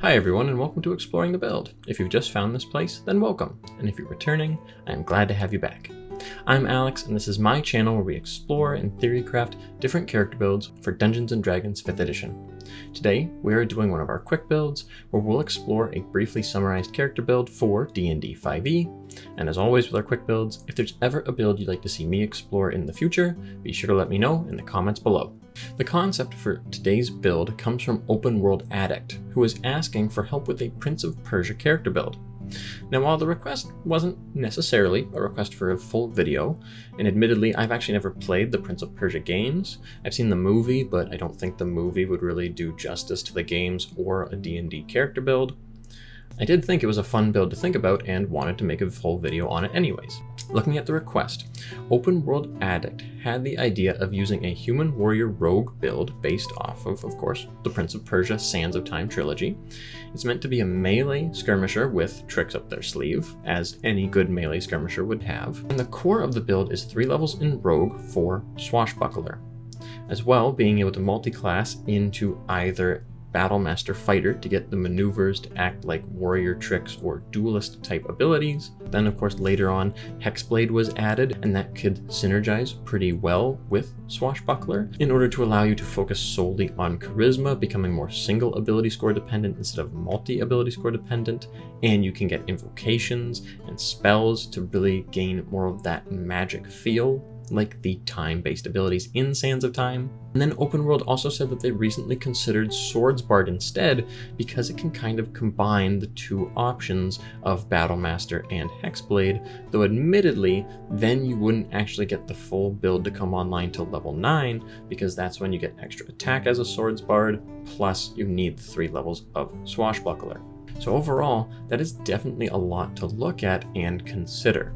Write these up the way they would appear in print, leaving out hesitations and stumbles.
Hi everyone and welcome to Exploring the Build. If you've just found this place, then welcome, and if you're returning, I am glad to have you back. I'm Alex and this is my channel where we explore and theorycraft different character builds for Dungeons & Dragons 5th edition. Today, we are doing one of our quick builds where we'll explore a briefly summarized character build for D&D 5e, and as always with our quick builds, if there's ever a build you'd like to see me explore in the future, be sure to let me know in the comments below. The concept for today's build comes from Open World Addict, who is asking for help with a Prince of Persia character build. Now, while the request wasn't necessarily a request for a full video, and admittedly I've actually never played the Prince of Persia games. I've seen the movie, but I don't think the movie would really do justice to the games or a D&D character build. I did think it was a fun build to think about and wanted to make a full video on it anyways. Looking at the request, Open World Addict had the idea of using a human warrior rogue build based off of course, the Prince of Persia Sands of Time trilogy. It's meant to be a melee skirmisher with tricks up their sleeve, as any good melee skirmisher would have. And the core of the build is 3 levels in rogue for swashbuckler, as well being able to multi-class into either Battlemaster Fighter to get the maneuvers to act like warrior tricks or duelist type abilities. Then of course later on Hexblade was added, and that could synergize pretty well with Swashbuckler in order to allow you to focus solely on charisma, becoming more single ability score dependent instead of multi ability score dependent, and you can get invocations and spells to really gain more of that magic feel like the time-based abilities in Sands of Time. And then Open World also said that they recently considered Swordsbard instead because it can kind of combine the two options of Battlemaster and Hexblade, though admittedly then you wouldn't actually get the full build to come online till level 9 because that's when you get extra attack as a Swordsbard, plus you need the 3 levels of Swashbuckler. So overall, that is definitely a lot to look at and consider.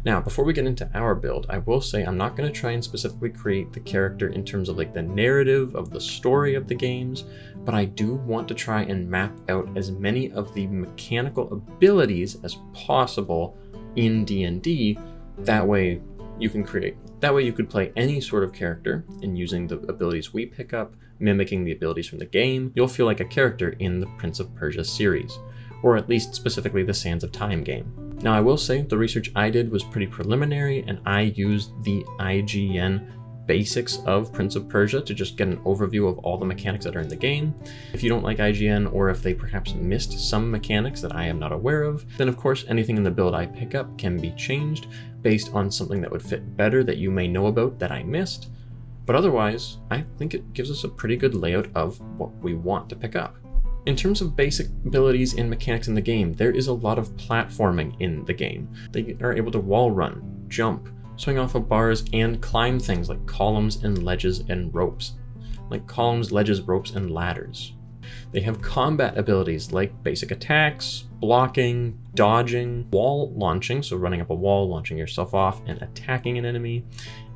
Now, before we get into our build, I will say I'm not going to try and specifically create the character in terms of like the narrative of the story of the games, but I do want to try and map out as many of the mechanical abilities as possible in D&D. That way you could play any sort of character, and using the abilities we pick up, mimicking the abilities from the game, you'll feel like a character in the Prince of Persia series, or at least specifically the Sands of Time game. Now, I will say the research I did was pretty preliminary, and I used the IGN basics of Prince of Persia to just get an overview of all the mechanics that are in the game. If you don't like IGN, or if they perhaps missed some mechanics that I am not aware of, then of course anything in the build I pick up can be changed based on something that would fit better that you may know about that I missed. But otherwise, I think it gives us a pretty good layout of what we want to pick up. In terms of basic abilities and mechanics in the game, there is a lot of platforming in the game. They are able to wall run, jump, swing off of bars, and climb things like columns and ledges and ropes. Like columns, ledges, ropes, and ladders. They have combat abilities like basic attacks, blocking, dodging, wall launching, so running up a wall, launching yourself off and attacking an enemy,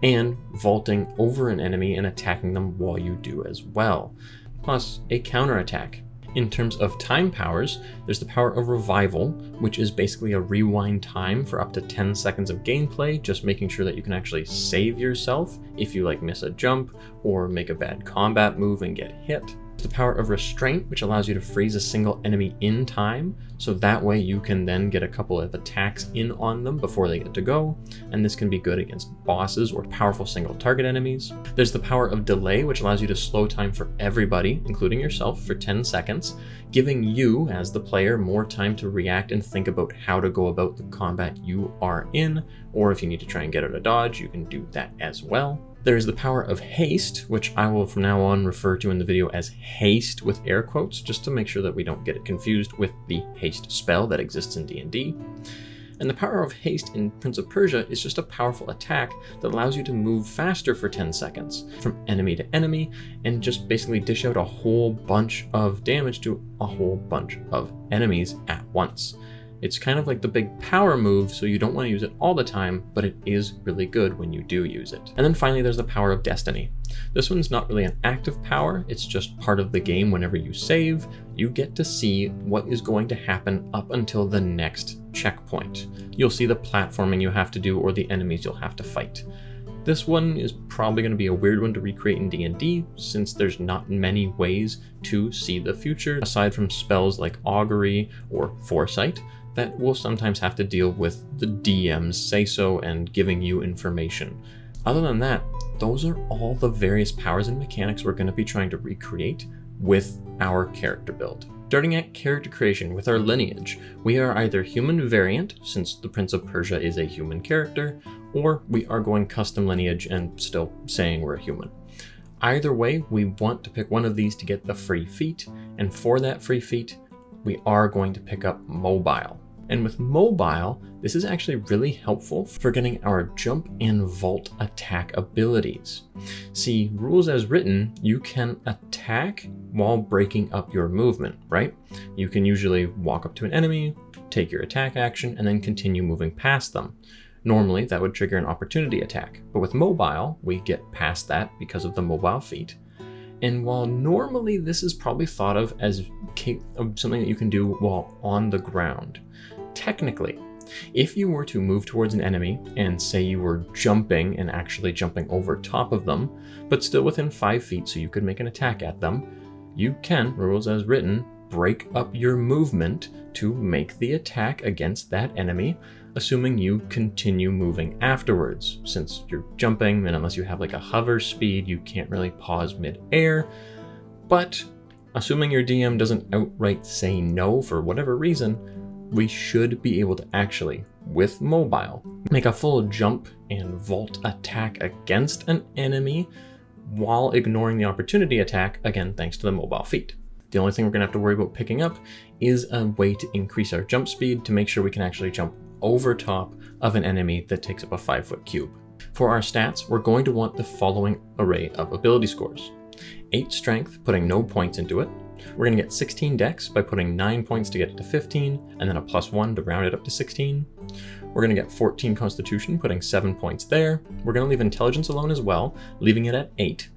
and vaulting over an enemy and attacking them while you do as well. Plus a counterattack. In terms of time powers, there's the power of Revival, which is basically a rewind time for up to 10 seconds of gameplay, just making sure that you can actually save yourself if you like miss a jump or make a bad combat move and get hit. The power of Restraint, which allows you to freeze a single enemy in time, so that way you can then get a couple of attacks in on them before they get to go, and this can be good against bosses or powerful single target enemies. There's the power of Delay, which allows you to slow time for everybody, including yourself, for 10 seconds, giving you, as the player, more time to react and think about how to go about the combat you are in, or if you need to try and get out a dodge, you can do that as well. There is the power of Haste, which I will from now on refer to in the video as Haste with air quotes, just to make sure that we don't get it confused with the Haste spell that exists in D&D. And the power of Haste in Prince of Persia is just a powerful attack that allows you to move faster for 10 seconds from enemy to enemy and just basically dish out a whole bunch of damage to a whole bunch of enemies at once. It's kind of like the big power move, so you don't want to use it all the time, but it is really good when you do use it. And then finally there's the power of Destiny. This one's not really an active power, it's just part of the game. Whenever you save, you get to see what is going to happen up until the next checkpoint. You'll see the platforming you have to do or the enemies you'll have to fight. This one is probably going to be a weird one to recreate in D&D, since there's not many ways to see the future, aside from spells like Augury or Foresight, that will sometimes have to deal with the DM's say-so and giving you information. Other than that, those are all the various powers and mechanics we're going to be trying to recreate with our character build. Starting at character creation with our lineage, we are either human variant, since the Prince of Persia is a human character, or we are going custom lineage and still saying we're a human. Either way, we want to pick one of these to get the free feat, and for that free feat, we are going to pick up mobile. And with mobile, this is actually really helpful for getting our jump and vault attack abilities. See, rules as written, you can attack while breaking up your movement, right? You can usually walk up to an enemy, take your attack action, and then continue moving past them. Normally, that would trigger an opportunity attack, but with mobile, we get past that because of the mobile feat. And while normally this is probably thought of as something that you can do while on the ground, technically, if you were to move towards an enemy and say you were jumping and actually jumping over top of them, but still within 5 feet so you could make an attack at them, you can, rules as written, break up your movement to make the attack against that enemy, assuming you continue moving afterwards. Since you're jumping, and unless you have like a hover speed, you can't really pause mid-air. But assuming your DM doesn't outright say no for whatever reason, we should be able to actually, with mobile, make a full jump and vault attack against an enemy while ignoring the opportunity attack, again thanks to the mobile feat. The only thing we're going to have to worry about picking up is a way to increase our jump speed to make sure we can actually jump over top of an enemy that takes up a 5-foot cube. For our stats, we're going to want the following array of ability scores. 8 strength, putting no points into it. We're going to get 16 dex by putting 9 points to get it to 15, and then a +1 to round it up to 16. We're going to get 14 constitution, putting 7 points there. We're going to leave intelligence alone as well, leaving it at 8.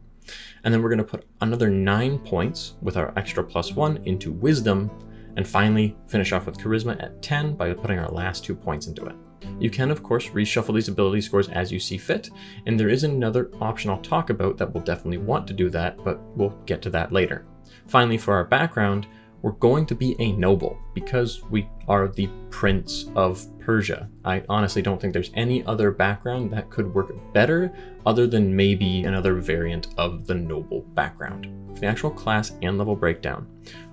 And then we're going to put another 9 points with our extra +1 into wisdom, and finally finish off with charisma at 10 by putting our last 2 points into it. You can, of course, reshuffle these ability scores as you see fit, and there is another option I'll talk about that will definitely want to do that, but we'll get to that later. Finally, for our background, we're going to be a noble because we are the Prince of Persia. I honestly don't think there's any other background that could work better other than maybe another variant of the noble background. For the actual class and level breakdown,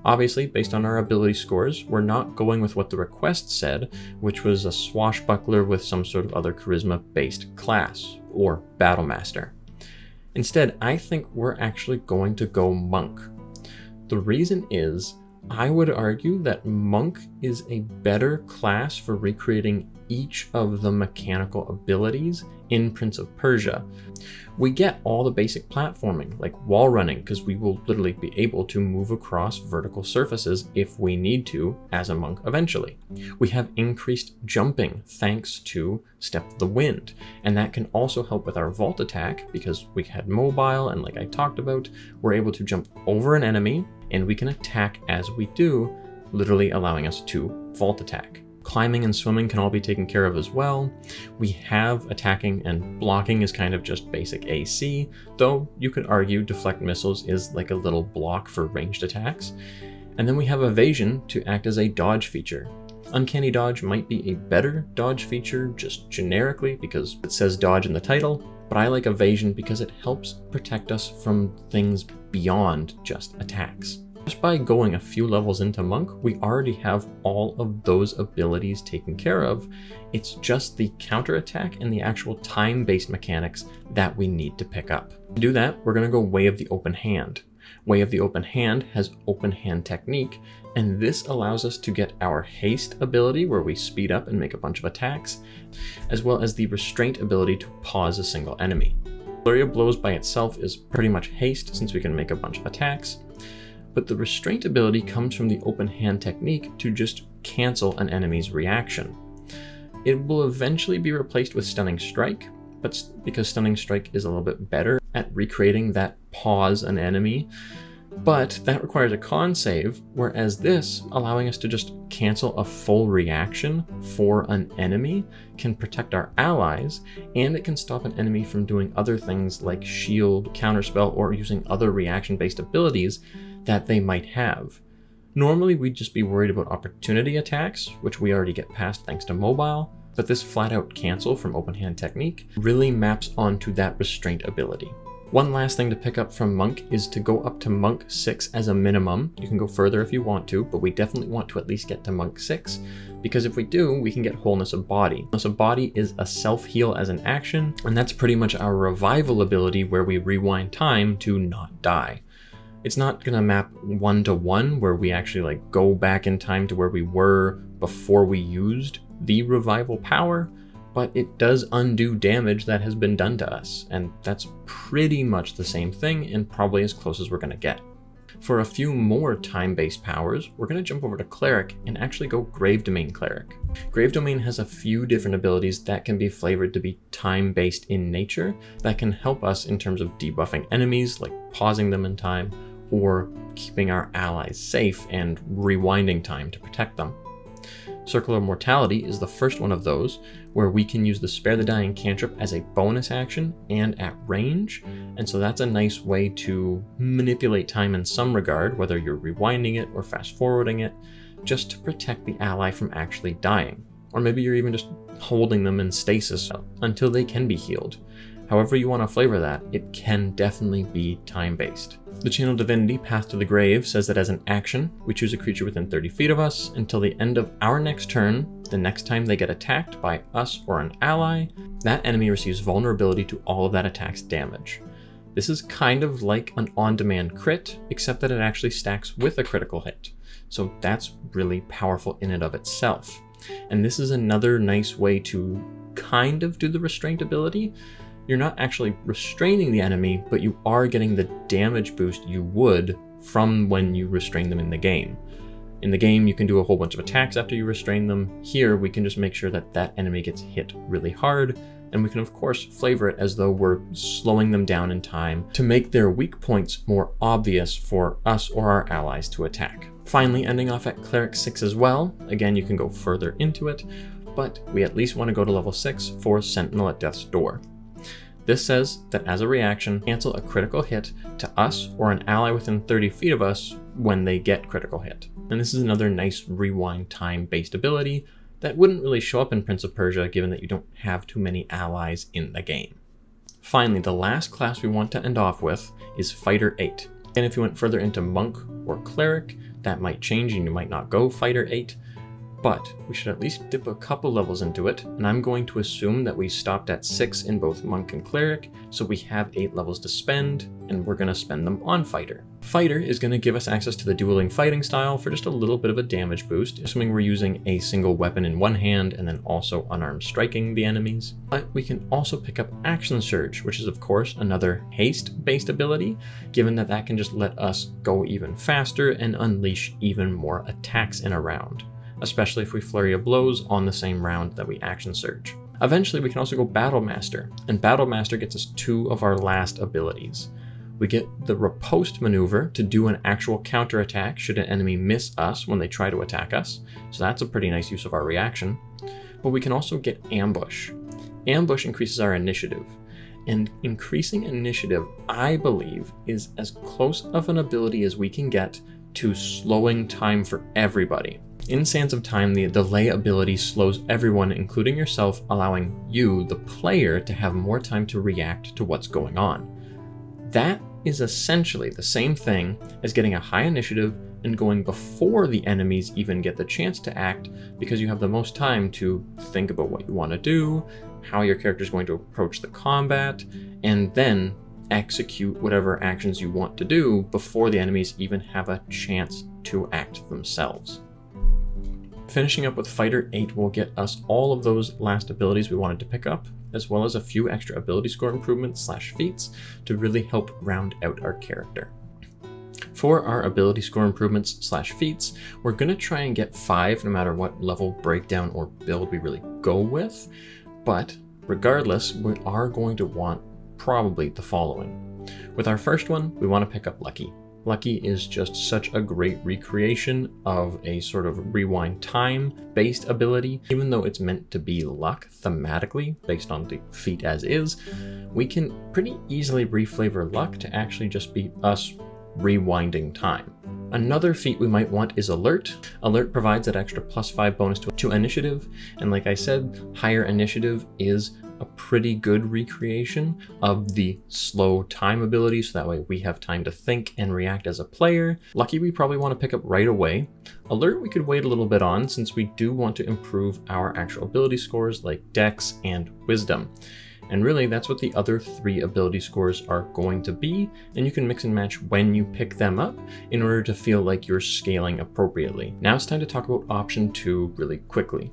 obviously based on our ability scores, we're not going with what the request said, which was a swashbuckler with some sort of other charisma-based class or battle master. Instead, I think we're actually going to go monk. The reason is, I would argue that monk is a better class for recreating each of the mechanical abilities in Prince of Persia. We get all the basic platforming, like wall running, because we will literally be able to move across vertical surfaces if we need to as a monk eventually. We have increased jumping thanks to Step of the Wind, and that can also help with our vault attack because we had mobile, and like I talked about, we're able to jump over an enemy and we can attack as we do, literally allowing us to vault attack. Climbing and swimming can all be taken care of as well. We have attacking, and blocking is kind of just basic AC, though you could argue deflect missiles is like a little block for ranged attacks. And then we have evasion to act as a dodge feature. Uncanny dodge might be a better dodge feature just generically because it says dodge in the title, but I like evasion because it helps protect us from things beyond just attacks. Just by going a few levels into monk, we already have all of those abilities taken care of. It's just the counterattack and the actual time-based mechanics that we need to pick up. To do that, we're going to go Way of the Open Hand. Way of the Open Hand has open hand technique, and this allows us to get our haste ability where we speed up and make a bunch of attacks, as well as the restraint ability to pause a single enemy. Flurry of Blows by itself is pretty much haste since we can make a bunch of attacks, but the restraint ability comes from the open hand technique to just cancel an enemy's reaction. It will eventually be replaced with Stunning Strike, but because Stunning Strike is a little bit better at recreating that pause an enemy, But that requires a con save, whereas this, allowing us to just cancel a full reaction for an enemy, can protect our allies, and it can stop an enemy from doing other things like shield, counterspell, or using other reaction-based abilities that they might have. Normally, we'd just be worried about opportunity attacks, which we already get past thanks to mobile, but this flat-out cancel from open hand technique really maps onto that restraint ability. One last thing to pick up from Monk is to go up to Monk 6 as a minimum. You can go further if you want to, but we definitely want to at least get to Monk 6, because if we do, we can get Wholeness of Body. Wholeness of Body is a self-heal as an action, and that's pretty much our revival ability where we rewind time to not die. It's not gonna map 1-to-1 where we actually like go back in time to where we were before we used the revival power, but it does undo damage that has been done to us, and that's pretty much the same thing and probably as close as we're gonna get. For a few more time-based powers, we're gonna jump over to Cleric and actually go Grave Domain Cleric. Grave Domain has a few different abilities that can be flavored to be time-based in nature that can help us in terms of debuffing enemies, like pausing them in time, or keeping our allies safe and rewinding time to protect them. Circle of Mortality is the first one of those, where we can use the Spare the Dying cantrip as a bonus action and at range, and so that's a nice way to manipulate time in some regard, whether you're rewinding it or fast forwarding it, just to protect the ally from actually dying. Or maybe you're even just holding them in stasis until they can be healed. However you want to flavor that, it can definitely be time-based. The Channel Divinity Path to the Grave says that as an action, we choose a creature within 30 feet of us until the end of our next turn. The next time they get attacked by us or an ally, that enemy receives vulnerability to all of that attack's damage. This is kind of like an on-demand crit, except that it actually stacks with a critical hit. So that's really powerful in and of itself. And this is another nice way to kind of do the restraint ability. You're not actually restraining the enemy, but you are getting the damage boost you would from when you restrain them in the game. In the game, you can do a whole bunch of attacks after you restrain them. Here, we can just make sure that that enemy gets hit really hard, and we can of course flavor it as though we're slowing them down in time to make their weak points more obvious for us or our allies to attack. Finally, ending off at Cleric 6 as well. Again, you can go further into it, but we at least want to go to level 6 for Sentinel at Death's Door. This says that as a reaction, cancel a critical hit to us or an ally within 30 feet of us when they get critical hit. And this is another nice rewind time-based ability that wouldn't really show up in Prince of Persia given that you don't have too many allies in the game. Finally, the last class we want to end off with is Fighter 8. And if you went further into Monk or Cleric, that might change and you might not go Fighter 8. But we should at least dip a couple levels into it, and I'm going to assume that we stopped at 6 in both Monk and Cleric, so we have 8 levels to spend, and we're going to spend them on Fighter. Fighter is going to give us access to the dueling fighting style for just a little bit of a damage boost, assuming we're using a single weapon in one hand and then also unarmed striking the enemies. But we can also pick up Action Surge, which is of course another haste-based ability, given that that can just let us go even faster and unleash even more attacks in a round, especially if we Flurry of Blows on the same round that we Action Surge. Eventually, we can also go Battle Master, and Battle Master gets us 2 of our last abilities. We get the Riposte maneuver to do an actual counterattack should an enemy miss us when they try to attack us, so that's a pretty nice use of our reaction. But we can also get Ambush. Ambush increases our initiative, and increasing initiative, I believe, is as close of an ability as we can get to slowing time for everybody. In Sands of Time, the delay ability slows everyone, including yourself, allowing you, the player, to have more time to react to what's going on. That is essentially the same thing as getting a high initiative and going before the enemies even get the chance to act, because you have the most time to think about what you want to do, how your character is going to approach the combat, and then execute whatever actions you want to do before the enemies even have a chance to act themselves. Finishing up with Fighter 8 will get us all of those last abilities we wanted to pick up, as well as a few extra ability score improvements / feats to really help round out our character. For our ability score improvements / feats, we're going to try and get 5 no matter what level breakdown or build we really go with, but regardless, we are going to want probably the following. With our first one, we want to pick up Lucky. Lucky is just such a great recreation of a sort of rewind time based ability. Even though it's meant to be luck thematically based on the feat as is, we can pretty easily reflavor luck to actually just be us rewinding time. Another feat we might want is Alert. Alert provides that extra +5 bonus to initiative, and like I said, higher initiative is a pretty good recreation of the slow time ability, so that way we have time to think and react as a player. Lucky we probably want to pick up right away. Alert we could wait a little bit on, since we do want to improve our actual ability scores like Dex and Wisdom. And really, that's what the other 3 ability scores are going to be, and you can mix and match when you pick them up in order to feel like you're scaling appropriately. Now it's time to talk about option 2 really quickly.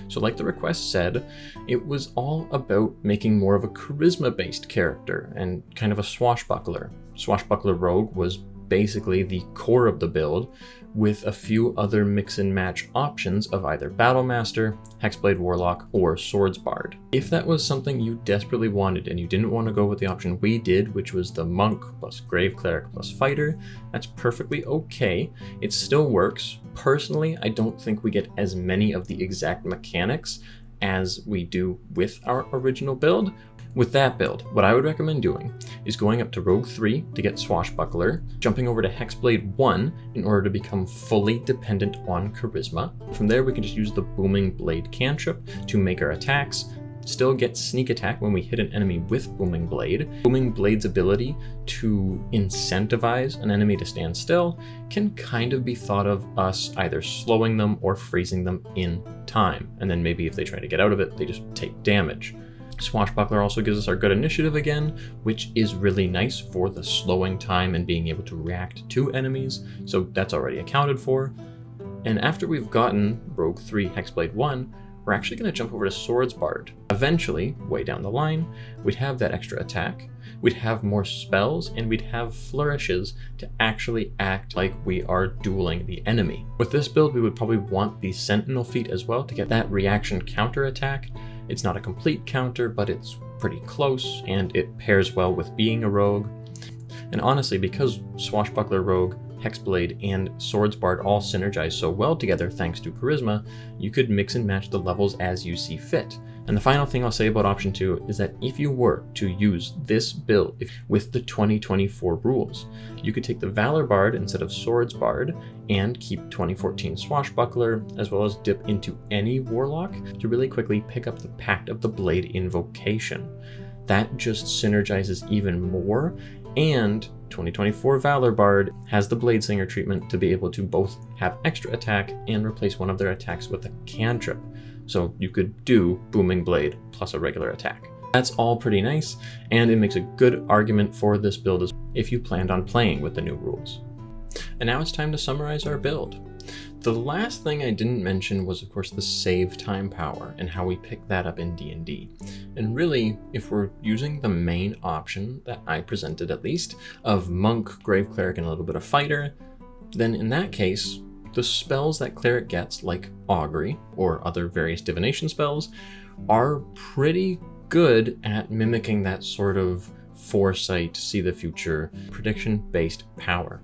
So like the request said, it was all about making more of a charisma-based character and kind of a swashbuckler. Swashbuckler Rogue was basically the core of the build, with a few other mix and match options of either Battlemaster, Hexblade Warlock, or Swords Bard. If that was something you desperately wanted and you didn't want to go with the option we did, which was the Monk plus Grave Cleric plus Fighter, that's perfectly okay. It still works. Personally, I don't think we get as many of the exact mechanics as we do with our original build. With that build, what I would recommend doing is going up to Rogue 3 to get Swashbuckler, jumping over to Hexblade 1 in order to become fully dependent on Charisma. From there we can just use the Booming Blade cantrip to make our attacks, still get Sneak Attack when we hit an enemy with Booming Blade. Booming Blade's ability to incentivize an enemy to stand still can kind of be thought of us either slowing them or freezing them in time, and then maybe if they try to get out of it, they just take damage. Swashbuckler also gives us our good initiative again, which is really nice for the slowing time and being able to react to enemies, so that's already accounted for. And after we've gotten Rogue 3 Hexblade 1, we're actually going to jump over to Swords Bard. Eventually, way down the line, we'd have that extra attack, we'd have more spells, and we'd have flourishes to actually act like we are dueling the enemy. With this build, we would probably want the Sentinel feat as well to get that reaction counter attack. It's not a complete counter, but it's pretty close, and it pairs well with being a rogue. And honestly, because Swashbuckler Rogue, Hexblade, and Swords Bard all synergize so well together thanks to Charisma, you could mix and match the levels as you see fit. And the final thing I'll say about option 2 is that if you were to use this build with the 2024 rules, you could take the Valor Bard instead of Swords Bard and keep 2014 Swashbuckler, as well as dip into any Warlock to really quickly pick up the Pact of the Blade invocation. That just synergizes even more, and 2024 Valor Bard has the Bladesinger treatment to be able to both have extra attack and replace one of their attacks with a cantrip. So you could do Booming Blade plus a regular attack. That's all pretty nice, and it makes a good argument for this build if you planned on playing with the new rules. And now it's time to summarize our build. The last thing I didn't mention was, of course, the save time power and how we pick that up in D&D. And really, if we're using the main option that I presented at least, of Monk, Grave Cleric, and a little bit of Fighter, then in that case, the spells that Cleric gets, like Augury or other various divination spells, are pretty good at mimicking that sort of foresight, see the future, prediction-based power.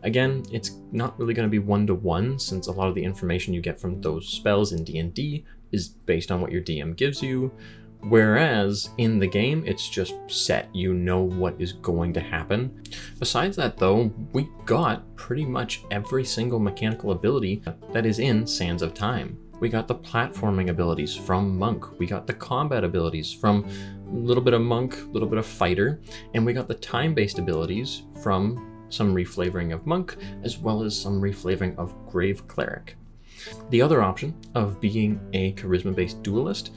Again, it's not really going to be one-to-one, since a lot of the information you get from those spells in D&D is based on what your DM gives you, whereas in the game, it's just set. You know what is going to happen. Besides that, though, we got pretty much every single mechanical ability that is in Sands of Time. We got the platforming abilities from Monk, we got the combat abilities from a little bit of Monk, a little bit of Fighter, and we got the time-based abilities from some reflavoring of Monk, as well as some reflavoring of Grave Cleric. The other option of being a charisma-based duelist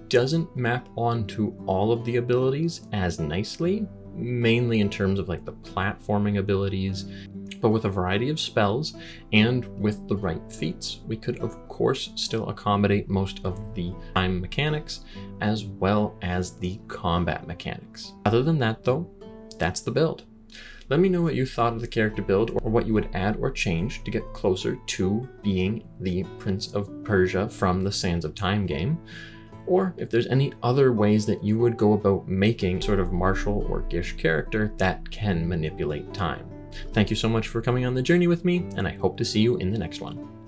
doesn't map onto all of the abilities as nicely, mainly in terms of like the platforming abilities, but with a variety of spells and with the right feats, we could of course still accommodate most of the time mechanics as well as the combat mechanics. Other than that though, that's the build. Let me know what you thought of the character build, or what you would add or change to get closer to being the Prince of Persia from the Sands of Time game, or if there's any other ways that you would go about making sort of martial or Gish character that can manipulate time. Thank you so much for coming on the journey with me, and I hope to see you in the next one.